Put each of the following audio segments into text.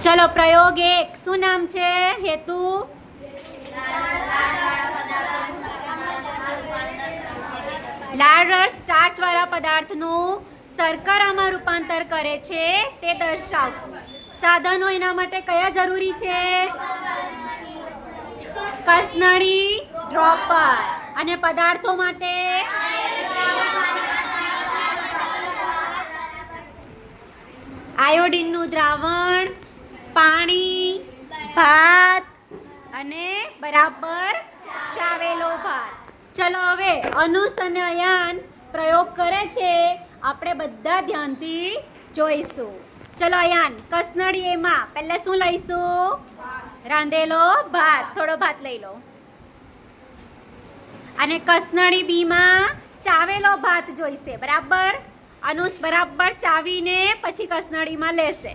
ચલો પ્રયોગ 1 શું નામ છે? હેતુ. લાળ રસ સ્ટાર્ચવાળા પદાર્થનું શર્કરામાં રૂપાંતર કરે છે તે દર્શાવો. સાધનો એના માટે કયા જરૂરી છે? કસનળી, ડ્રોપર. અને પદાર્થો માટે આયોડીનનું દ્રાવણ, પાણી, ભાત અને બરાબર ચાવેલો ભાત. ચલો હવે અનુસ અને અયાન પ્રયોગ કરે છે, આપણે બધા ધ્યાનથી જોઈશું. ચલો અયાન, કસનળી એમાં પહેલા શું લઈશું? રાંધેલો ભાત. થોડો ભાત લઈ લો. અને કસનળી બીમાં ચાવેલો ભાત જોઈશે. બરાબર. અનુસ બરાબર ચાવીને પછી કસનળીમાં લેશે.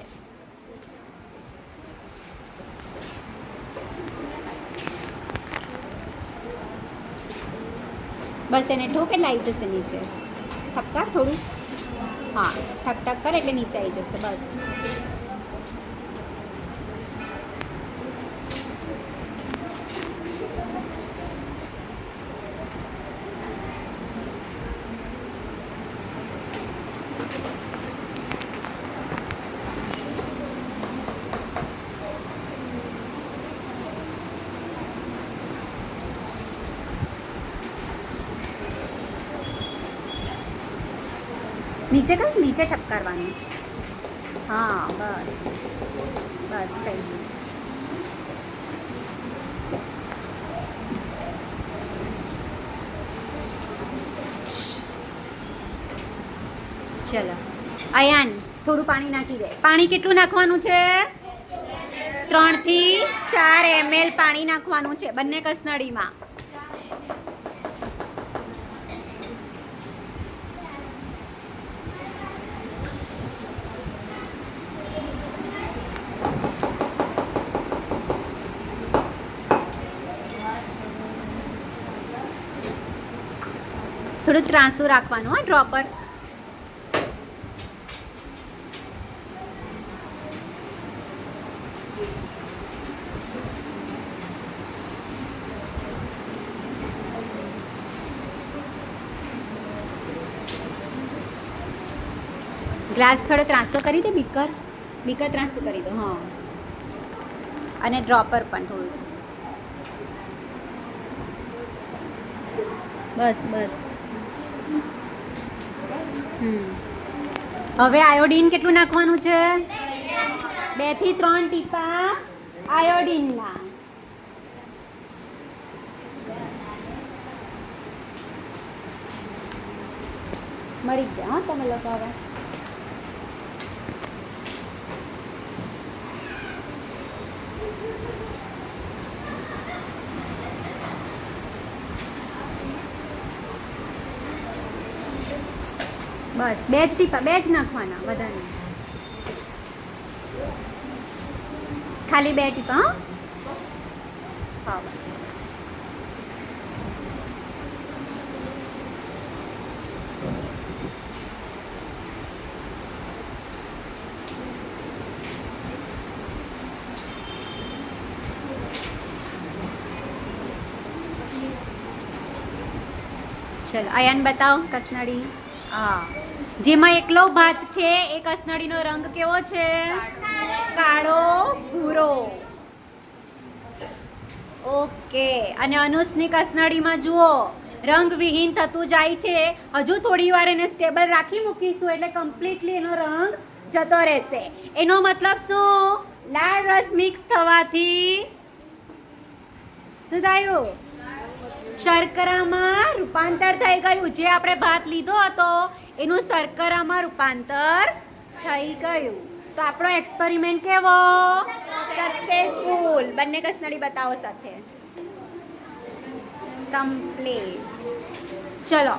બસ એને ઠોક એટલે આવી જશે નીચે. ઠપકાર થોડું. હા, ઠક ઠક કર એટલે નીચે આવી જશે. બસ. નીચે કર, નીચે ઠપકારવાનું. હા, બસ બસ થઈ ગયું. ચલો અયાન, થોડું પાણી નાખી દે. પાણી કેટલું નાખવાનું છે? 3 થી 4 ml પાણી નાખવાનું છે બંને કસનળીમાં. થોડું ત્રાંસું રાખવાનું. હા, ડ્રોપર. ગ્લાસ થોડો ત્રાંસો કરી દે. બીકર ત્રાંસું કરી દો. હા, અને ડ્રોપર પણ થોડું. બસ બસ. હવે આયોડીન કેટલું નાખવાનું છે? 2 થી 3 ટીપા આયોડીનના. મળી ગયા. હા, તમે લોકો હવે બસ 2 જ ટીપા, 2 જ નાખવાના, વધારે ખાલી 2 ટીપા. હા, બસ. ચલો અયાન બતાવો કસનળી. હા, જેમાં એકલો ભાત છે એ કસનળીનો રંગ કેવો છે? કાળો ભૂરો. ઓકે. અને અનુસની કસનળીમાં જુઓ રંગ વિહીન થતું જાય છે. હજુ થોડી વાર એને સ્ટેબલ રાખી મૂકીશું એટલે કમ્પ્લીટલી એનો રંગ જતો રહેશે. એનો મતલબ શું? લાળ રસ મિક્સ થવાથી શું થયું? શર્કરામાં રૂપાંતર થઈ ગયું. જે આપણે ભાત લીધો હતો એનું શર્કરામાં રૂપાંતર થઈ ગયું. તો આપણો એક્સપેરિમેન્ટ કેવો? સક્સેસફુલ. બંને કસનળી બતાવો સાથે. કમ્પ્લીટ. ચલો